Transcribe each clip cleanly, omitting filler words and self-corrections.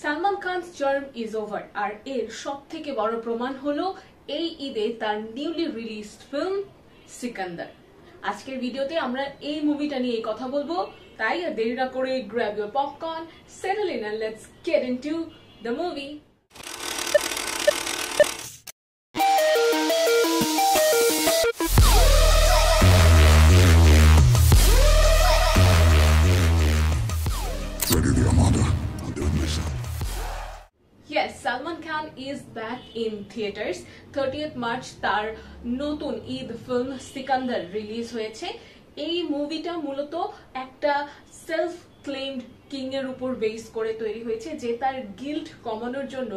Salman Khan's term is over, আর এর সব থেকে বড় প্রমাণ হলো এই ঈদে তার নিউলি রিলিজড ফিল্ম সিকান্দার। আজকের ভিডিওতে আমরা এই মুভিটা নিয়ে কথা বলবো, তাই আর দেরি না করে grab your popcorn, settle in and let's get into the movie. Yes, Salman Khan is back in theaters. 30th March তার নতুন ঈদ ফিল্ম সিকান্দার রিলিজ হয়েছে। এই মুভিটা মূলত একটা সেলফ ক্লেইমড কিং এর উপর বেস করে তৈরি হয়েছে, যে তার গিল্ট কমানোর জন্য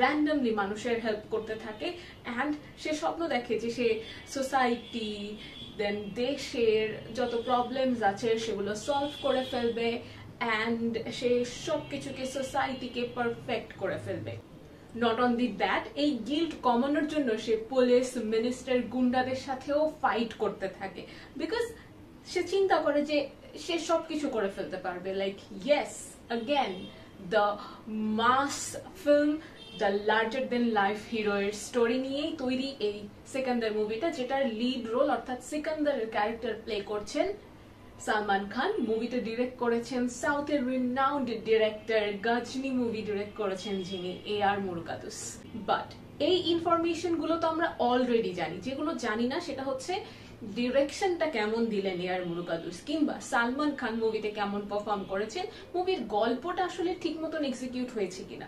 র্যান্ডমলি মানুষের হেল্প করতে থাকে। অ্যান্ড সে স্বপ্ন দেখে যে সে সোসাইটি দেন দেশের যত প্রবলেমস আছে সেগুলো সলভ করে ফেলবে, অ্যান্ড সে সবকিছুকে সোসাইটিকে পারফেক্ট করে ফেলবে। নট অনলি দ্যাট, এই গিল্ট কমানোর জন্য সে পুলিশ, মিনিস্টার, গুন্ডাদের সাথেও ফাইট করতে থাকে, বিকজ সে চিন্তা করে যে সে সবকিছু করে ফেলতে পারবে। Like yes, again the mass film, the larger than life হিরোয়ের স্টোরি নিয়েই তৈরি এই সিকান্দার মুভিটা, যেটার লিড রোল অর্থাৎ সিকান্দারের ক্যারেক্টার প্লে করছেন সালমান খান। মুভিটা ডিরেক্ট করেছেন সাউথের renowned director, Ghajini movie direct করেছেন যিনি, AR মুরুগাদুস। বাট এই ইনফরমেশন গুলো তো আমরা অলরেডি জানি। যেগুলো জানি না সেটা হচ্ছে ডিরেকশনটা কেমন দিলেন AR মুরুগাদুস, কিংবা সালমান খান মুভিতে কেমন পারফর্ম করেছেন, মুভির গল্পটা আসলে ঠিক মতন এক্সিকিউট হয়েছে কিনা,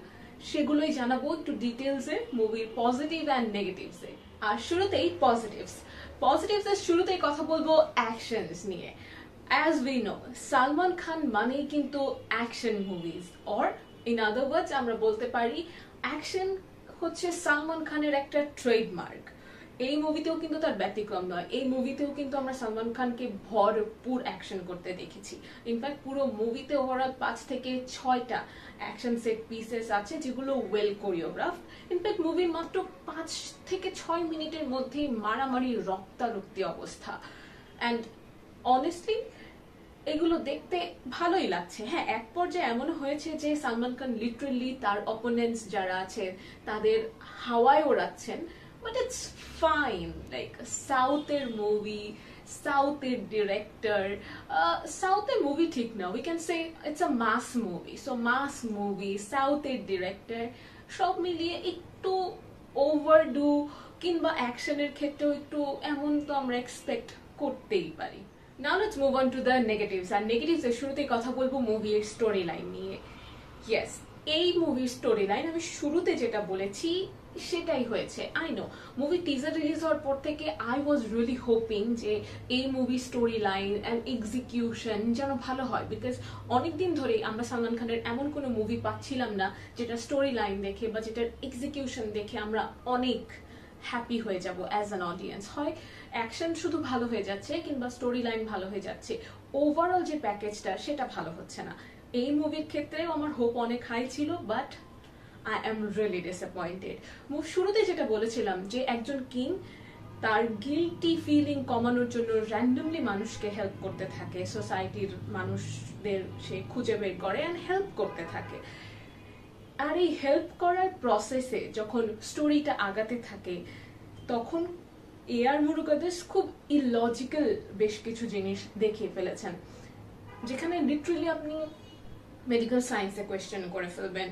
সেগুলোই জানাবো একটু ডিটেলসে, মুভির পজিটিভ অ্যান্ড নেগেটিভসে। আর শুরুতেই পজিটিভস এর শুরুতেই কথা বলবো অ্যাকশনস নিয়ে। As we know, Salman Khan মানেই কিন্তু action movies, or in other words আমরা বলতে পারি অ্যাকশন হচ্ছে সালমান খানের একটা ট্রেডমার্ক। এই মুভিতেও কিন্তু তার ব্যতিক্রম নয়। এই মুভিতেও কিন্তু আমরা সালমান খানকে ভরপুর অ্যাকশন করতে দেখেছি। ইনফ্যাক্ট পুরো মুভিতে ওভারঅল 5 থেকে 6টা অ্যাকশন সেট পিসেস আছে, যেগুলো ওয়েল কোরিওগ্রাফ। ইনফ্যাক্ট মুভির মাত্র 5 থেকে 6 মিনিটের মধ্যেই মারামারি, রক্তারক্তি অবস্থা। অ্যান্ড অনেস্টলি এগুলো দেখতে ভালোই লাগছে। হ্যাঁ, এক পর্যায়ে এমন হয়েছে যে সালমান খান লিটারেলি তার অপোনেন্টস যারা আছে তাদের হাওয়ায় ওড়াচ্ছেন, বাট ইটস ফাইন। লাইক সাউথের মুভি, সাউথের ডিরেক্টর, সাউথের মুভি ঠিক না, we can say it's a mass movie. So mass movie, সাউথের ডিরেক্টর, সব মিলিয়ে একটু ওভারডু কিংবা অ্যাকশনের ক্ষেত্রেও একটু এমন তো আমরা এক্সপেক্ট করতেই পারি। Now let's move on to the negatives. আর নেগেটিভস এর শুরুতেই কথা বলবো মুভির স্টোরি লাইন নিয়ে। ইয়েস, এই মুভির স্টোরি লাইন আমি শুরুতে যেটা বলেছি সেটাই হয়েছে। I know movie teaser release হওয়ার পর থেকে আই ওয়াজ রিয়েলি হোপিং যে এই movie story line and execution যেন ভালো হয়, বিকজ অনেকদিন ধরেই আমরা সালমান খানের এমন কোনো মুভি পাচ্ছিলাম না যেটা স্টোরি লাইন দেখে বা যেটার এক্সিকিউশন দেখে আমরা অনেক হ্যাপি হয়ে যাব অ্যাজ অ্যান অডিয়েন্স। হয় অ্যাকশন শুধু ভালো হয়ে যাচ্ছে কিংবা স্টোরি লাইন ভালো হয়ে যাচ্ছে, ওভারঅল যে প্যাকেজটা সেটা ভালো হচ্ছে না। এই মুভির ক্ষেত্রেও আমার হোপ অনেক হাই ছিল, but I am really disappointed. শুরুতে যেটা বলেছিলাম যে একজন কিং তার গিল্টি ফিলিং কমানোর জন্য র্যান্ডমলি মানুষকে হেল্প করতে থাকে, সোসাইটির মানুষদের সে খুঁজে বের করে অ্যান্ড হেল্প করতে থাকে। আর এই হেল্প করার প্রসেসে যখন স্টোরিটা আগাতে থাকে তখন AR মুরুগাদুস খুব ইলজিক্যাল বেশ কিছু জিনিস দেখিয়ে ফেলেছেন, যেখানে লিটারালি আপনি মেডিকেল সায়েন্সে কোয়েশ্চেন করে ফেলবেন।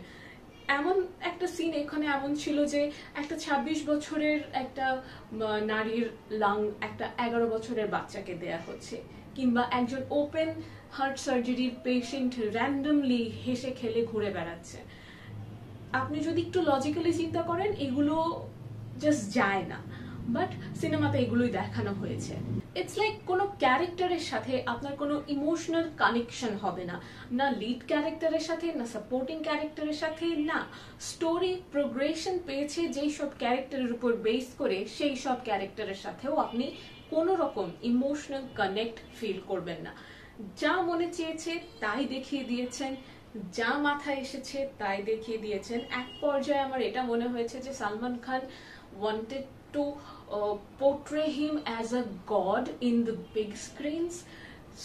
এমন একটা সিন এখানে এমন ছিল যে একটা 26 বছরের একটা নারীর লাং একটা 11 বছরের বাচ্চাকে দেয়া হচ্ছে, কিংবা একজন ওপেন হার্ট সার্জারির পেশেন্ট র্যান্ডমলি হেসে খেলে ঘুরে বেড়াচ্ছে। আপনি যদি একটু লজিক্যালি চিন্তা করেন এগুলো জাস্ট যায় না, বাট সিনেমাতে এগুলোই দেখানো হয়েছে। ইটস লাইক কোনো ক্যারেক্টারের সাথে আপনার কোনো ইমোশনাল কানেকশন হবে না, না লিড ক্যারেক্টারের সাথে, না সাপোর্টিং ক্যারেক্টারের সাথে, না স্টোরি প্রোগ্রেশন পেয়েছে যেই সব ক্যারেক্টারের উপর বেস করে সেই সব ক্যারেক্টারের সাথেও আপনি কোনো রকম ইমোশনাল কানেক্ট ফিল করবেন না। যা মনে চেয়েছে তাই দেখিয়ে দিয়েছেন, যা মাথায় এসেছে তাই দেখিয়ে দিয়েছেন। এক পর্যায়ে আমার এটা মনে হয়েছে যে সালমান খান wanted to portray him as a god in the big screens,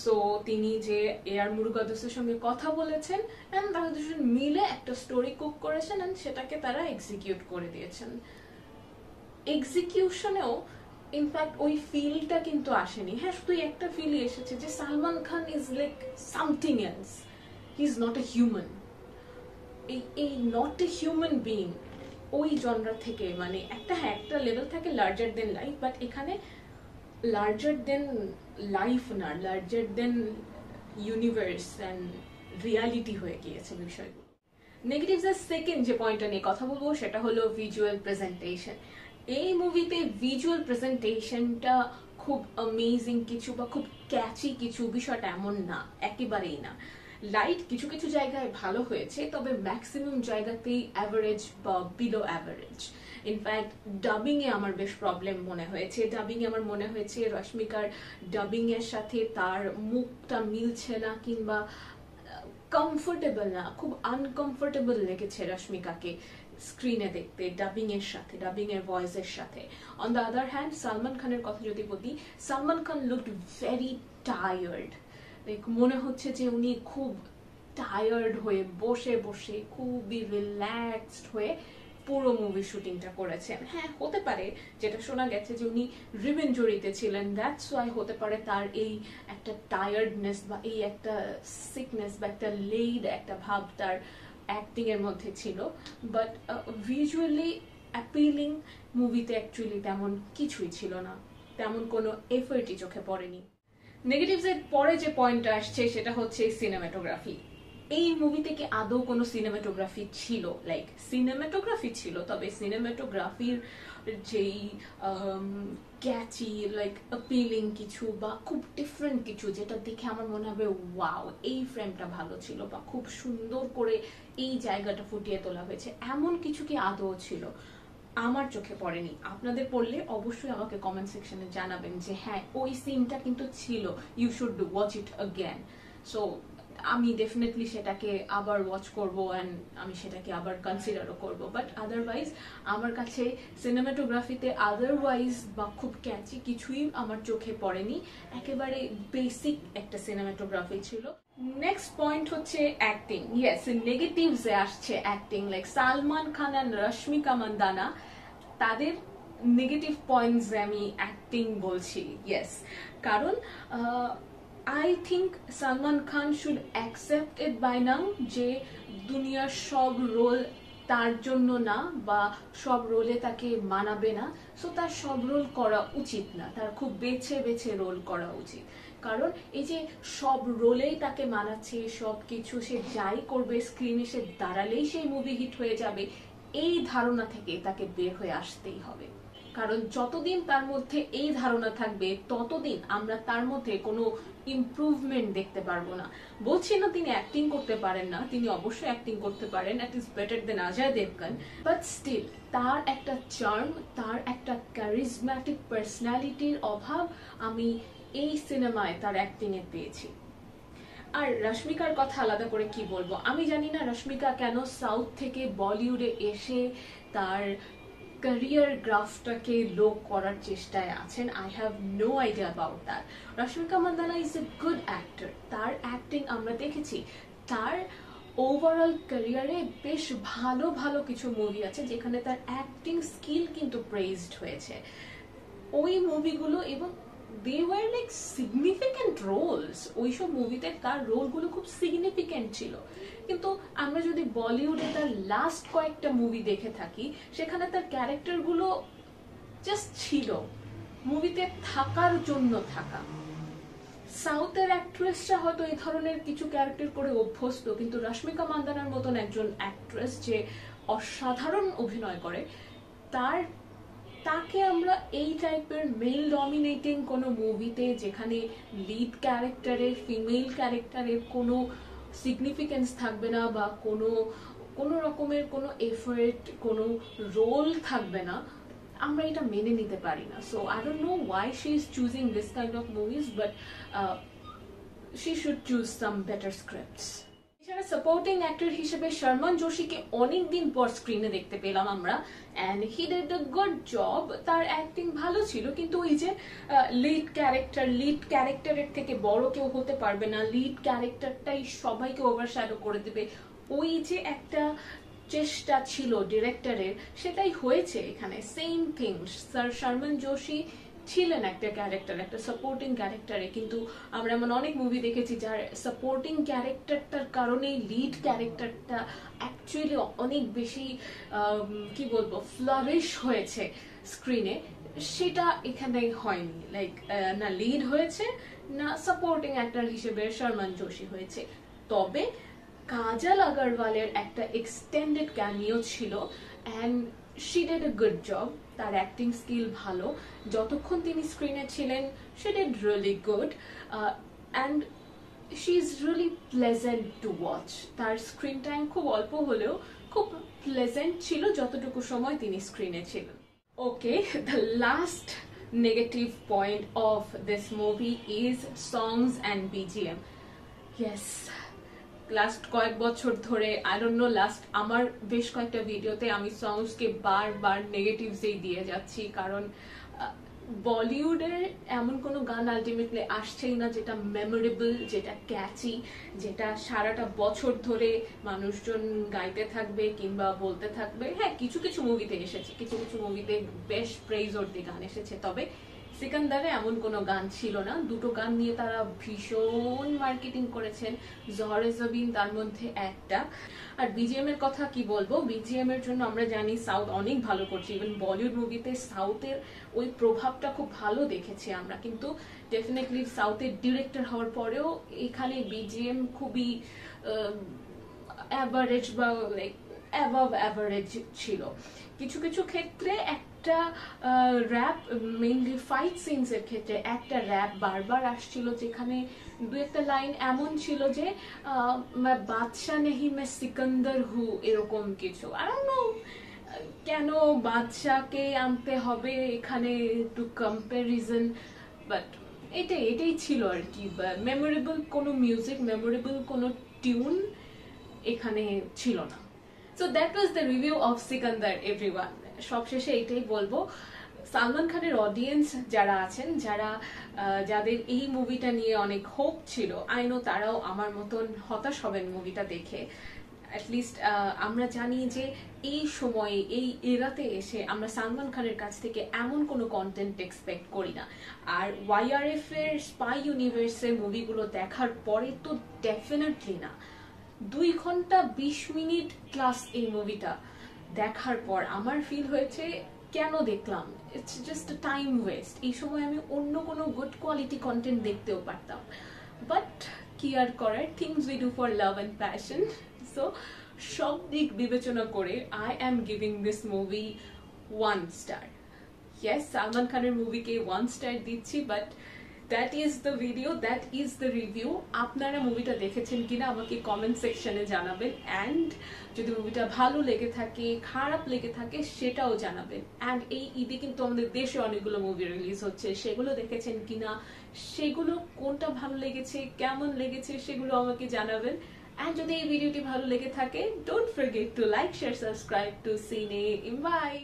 so তিনি যে এআর মুরুগাদোসের সঙ্গে কথা বলেছেন এন্ড তারা দুজন মিলে একটা স্টোরি কুক করেছেন এন্ড সেটাকে তারা এক্সিকিউট করে দিয়েছেন। এক্সিকিউশনেও ইনফ্যাক্ট ওই ফিলটা কিন্তু আসেনি, হ্যাঁ শুধু একটা ফিলই এসেছে যে Salman Khan is like something else, he is not a human. এই নট এ হিউম্যান বিইং ওই জনরা থেকে, মানে একটা লেভেল থাকে লার্জার দেন লাইফ, বাট এখানে লার্জার দেন লাইফ না, larger than universe and reality হয়ে গিয়েছে বিষয়গুলো। নেগেটিভস এর সেকেন্ড যে পয়েন্টটা নিয়ে কথা বলবো সেটা হলো ভিজুয়াল প্রেজেন্টেশন। এই মুভিতে ভিজুয়াল প্রেজেন্টেশনটা খুব অ্যামেজিং কিছু বা খুব ক্যাচি কিছু বিষয়টা এমন না, একেবারেই না। লাইট কিছু কিছু জায়গায় ভালো হয়েছে, তবে ম্যাক্সিমাম জায়গাতেই অ্যাভারেজ বা বিলো অ্যাভারেজ। ইনফ্যাক্ট ডাবিং এ আমার বেশ প্রবলেম মনে হয়েছে। ডাবিং এ আমার মনে হয়েছে রশ্মিকার ডাবিং এর সাথে তার মুখটা মিলছে না, কিংবা কমফোর্টেবল না, খুব আনকমফোর্টেবল লেগেছে রশ্মিকাকে স্ক্রিনে দেখতে ডাবিং এর সাথে, ডাবিং এর ভয়েসের সাথে। On the other hand Salman খানের কথা যদি বলি, Salman Khan looked very tired, like মনে হচ্ছে যে উনি খুব টায়ার্ড হয়ে বসে বসে খুবই রিল্যাক্সড হয়ে পুরো মুভি শুটিংটা করেছেন। হ্যাঁ হতে পারে, যেটা শোনা গেছে যে উনি রিভেঞ্জরিতে ছিলেন, দ্যাটস ওয়াই হতে পারে তার এই একটা টায়ার্ডনেস বা এই একটা সিকনেস বা একটা লেইড একটা ভাব তার অ্যাক্টিং এর মধ্যে ছিল। বাট ভিজুয়ালি অ্যাপিলিং মুভিতে অ্যাকচুয়ালি তেমন কিছুই ছিল না, তেমন কোনো এফর্টই চোখে পড়েনি। নেগেটিভস এর পরে যে পয়েন্টটা আসছে সেটা হচ্ছে সিনেমাটোগ্রাফি। এই মুভিতে কি আদৌ কোনো সিনেমাটোগ্রাফি ছিল? লাইক সিনেমাটোগ্রাফি ছিল, তবে সিনেমাটোগ্রাফির যেই ক্যাচি লাইক অ্যাপিলিং কিছু বা খুব ডিফারেন্ট কিছু যেটা দেখে আমার মনে হবে ওয়াও এই ফ্রেমটা ভালো ছিল বা খুব সুন্দর করে এই জায়গাটা ফুটিয়ে তোলা হয়েছে, এমন কিছু কি আদৌ ছিল? আমার চোখে পড়েনি। আপনাদের পড়লে অবশ্যই আমাকে কমেন্ট সেকশনে জানাবেন যে হ্যাঁ ওই সিনটা কিন্তু ছিল, you should watch it again. So আমি ডেফিনেটলি সেটাকে আবার ওয়াচ করব অ্যান্ড আমি সেটাকে আবার কনসিডারও করব। বাট আদারওয়াইজ আমার কাছে সিনেমাটোগ্রাফিতে আদারওয়াইজ বা খুব ক্যাচি কিছুই আমার চোখে পড়েনি, একেবারে বেসিক একটা সিনেমাটোগ্রাফি ছিল। নেক্সট পয়েন্ট হচ্ছে অ্যাক্টিং। ইয়েস, নেগেটিভস এ আসছে acting, like Salman Khan and Rashmika Mandanna, তাদের নেগেটিভ পয়েন্টস আমি অ্যাক্টিং বলছি। ইয়েস, কারণ I think Salman Khan should accept it by now যে দুনিয়ার সব রোল তার জন্য না বা সব রোলে তাকে মানাবে না, সো তার সব রোল করা উচিত না, তার খুব বেছে বেছে রোল করা উচিত। কারণ এই যে সব রোলেই তাকে মানাচ্ছে, সব কিছু সে যাই করবে স্ক্রিনে সে দাঁড়ালেই সেই মুভি হিট হয়ে যাবে, এই ধারণা থেকে তাকে বের হয়ে আসতেই হবে। কারণ যতদিন তার মধ্যে এই ধারণা থাকবে ততদিন আমরা তার মধ্যে কোনো ইমপ্রুভমেন্ট দেখতে পারবো না। বলছি না তিনি অ্যাক্টিং করতে পারেন না, তিনি অবশ্যই অ্যাক্টিং করতে পারেন, that is better than Ajay Devgn, but still তার একটা চার্ম, তার একটা ক্যারিজম্যাটিক পার্সোনালিটির অভাব আমি এই সিনেমায় তার অ্যাক্টিং এ পেয়েছি। আর রশ্মিকার কথা আলাদা করে কি বলবো, আমি জানি না রশ্মিকা কেন সাউথ থেকে বলিউডে এসে তার ক্যারিয়ার গ্রাফটাকে লো করার চেষ্টায় আছেন। I have no idea about that. Rashmika Mandanna is a good actor, তার অ্যাক্টিং আমরা দেখেছি, তার ওভারঅল ক্যারিয়ারে বেশ ভালো ভালো কিছু মুভি আছে যেখানে তার অ্যাক্টিং স্কিল কিন্তু প্রেজড হয়েছে। ওই মুভিগুলো এবং they were like significant roles, ওইসব মুভিতে তার রোলগুলো খুব সিগনিফিকেন্ট ছিল। কিন্তু আমরা যদি বলিউডে তার লাস্ট কয়েকটা মুভি দেখে থাকি, সেখানে তার ক্যারেক্টারগুলো জাস্ট ছিল মুভিতে থাকার জন্য থাকা। সাউথের অ্যাক্ট্রেসরা হয়তো এই ধরনের কিছু ক্যারেক্টার করে অভ্যস্ত, কিন্তু রশ্মিকা মান্দানার মতন একজন অ্যাক্ট্রেস যে অসাধারণ অভিনয় করে, তাকে আমরা এই টাইপের মেল ডমিনেটিং কোনো মুভিতে যেখানে লিড ক্যারেক্টারে ফিমেল ক্যারেক্টারের কোনো সিগনিফিকেন্স থাকবে না বা কোনো রকমের কোনো এফর্ট, কোনো রোল থাকবে না, আমরা এটা মেনে নিতে পারি না। So I don't know why she is choosing this kind of movies, but she should choose some better scripts. এছাড়া সাপোর্টিং অ্যাক্টর হিসেবে শর্মন জোশীকে অনেকদিন পর স্ক্রিনে দেখতে পেলাম আমরা, and he did a good job. তার অ্যাক্টিং ভালো ছিল, কিন্তু ওই যে লিড ক্যারেক্টারের থেকে বড় কেউ হতে পারবে না, লিড ক্যারেক্টারটাই সবাইকে ওভারশ্যাডো করে দেবে, ওই যে একটা চেষ্টা ছিল ডিরেক্টরের, সেটাই হয়েছে এখানে। সেম থিং, স্যার শর্মন জোশী ছিলেন একটা ক্যারেক্টার, একটা সাপোর্টিং ক্যারেক্টারে, কিন্তু আমরা এমন অনেক মুভি দেখেছি যার সাপোর্টিং ক্যারেক্টারটার কারণেই লিড ক্যারেক্টারটা অ্যাকচুয়ালি অনেক বেশি কি বলবো ফ্লারিশ হয়েছে স্ক্রিনে। সেটা এখানে হয়নি, লাইক না লিড হয়েছে না সাপোর্টিং অ্যাক্টর হিসেবে শর্মন জোশী হয়েছে। তবে কাজল আগরওয়ালের একটা এক্সটেন্ডেড ক্যামিও ছিল, and she did a good job. তার অ্যাক্টিং স্কিল ভালো, যতক্ষণ তিনি স্ক্রিনে ছিলেন she did really good, and she is really pleasant to watch. তার স্ক্রিন টাইম খুব অল্প হলেও খুব প্লেজেন্ট ছিল যতটুকু সময় তিনি স্ক্রিনে ছিলেন। ওকে, the last negative point of this movie is songs and BGM. Yes, last কয়েক বছর ধরে আই ডোন্ট নো, আমার বেশ কয়েকটা ভিডিওতে আমি সংসকে বারবার নেগেটিভসই দিয়ে যাচ্ছি, কারণ বলিউডের এমন কোনো গান আলটিমেটলি আসছেই না যেটা মেমোরেবল, যেটা ক্যাচি, যেটা সারাটা বছর ধরে মানুষজন গাইতে থাকবে কিংবা বলতে থাকবে। হ্যাঁ, কিছু কিছু মুভিতে এসেছে, কিছু কিছু মুভিতে বেশ প্রেইজওয়ার্দি গান এসেছে, তবে সিকান্দারে এমন কোনো গান ছিল না। দুটো গান নিয়ে তারা ভীষণ মার্কেটিং করেছেন, জহরে জবিন তার মধ্যে একটা। আর বিজিএম এর কথা কি বলবো, বিজিএম এর জন্য আমরা জানি সাউথ অনেক ভালো করছে, ইভেন বলিউড মুভিতে সাউথের ওই প্রভাবটা খুব ভালো দেখেছি আমরা, কিন্তু ডেফিনেটলি সাউথের ডিরেক্টর হওয়ার পরেও এখানে বিজিএম খুবই অ্যাভারেজ বা লাইক অ্যাভাব অ্যাভারেজ ছিল। কিছু কিছু ক্ষেত্রে একটা র্যাপ, মেইনলি ফাইট সিনস এর ক্ষেত্রে একটা র্যাপ বারবার আসছিল, যেখানে দু একটা লাইন এমন ছিল যে বাদশা নেহি মে সিকান্দার হু, এরকম কিছু। আই ডোন্ট নো কেন বাদশাকে আনতে হবে এখানে টু কম্প্যারিজন, বাট এটাই ছিল আর কি। মেমোরেবল কোনো মিউজিক, মেমোরেবল কোনো টিউন এখানে ছিল না। So that was the review of Sikandar, everyone. সবশেষে এটাই বলবো, সালমান খানের অডিয়েন্স যারা আছেন, যাদের এই মুভিটা নিয়ে অনেক হোপ ছিল, আই নো তারাও আমার মতন হতাশ হবেন মুভিটা দেখে। অ্যাটলিস্ট আমরা জানি যে এই সময়ে এই এরাতে এসে আমরা সালমান খানের কাছ থেকে এমন কোনো কন্টেন্ট এক্সপেক্ট করি না। আর ওয়াইআরএফ এর স্পাই ইউনিভার্সের মুভিগুলো দেখার পরে তো ডেফিনেটলি না। 2 ঘন্টা 20 মিনিট প্লাস এই মুভিটা দেখার পর আমার ফিল হয়েছে কেন দেখলাম, it's just a time waste. এই সময় আমি অন্য কোনো গুড কোয়ালিটি কন্টেন্ট দেখতেও পারতাম, বাট কি আর করার, things we do for love and passion. So সব দিক বিবেচনা করে I am giving this movie 1 star. Yes, Salman খানের মুভিকে 1 স্টার দিচ্ছি, but that is the video, that is the review. আপনারা মুভিটা দেখেছেন কিনা আমাকে কমেন্ট সেকশনে জানাবেন, অ্যান্ড যদি মুভিটা ভালো লেগে থাকে, খারাপ লেগে থাকে সেটাও জানাবেন। অ্যান্ড এই ঈদে কিন্তু আমাদের দেশে অনেকগুলো মুভি রিলিজ হচ্ছে, সেগুলো দেখেছেন কিনা, সেগুলো কোনটা ভালো লেগেছে, কেমন লেগেছে সেগুলো আমাকে জানাবেন। অ্যান্ড যদি এই ভিডিওটি ভালো লেগে থাকে, don't forget to like, share, subscribe to সিনে। বাই।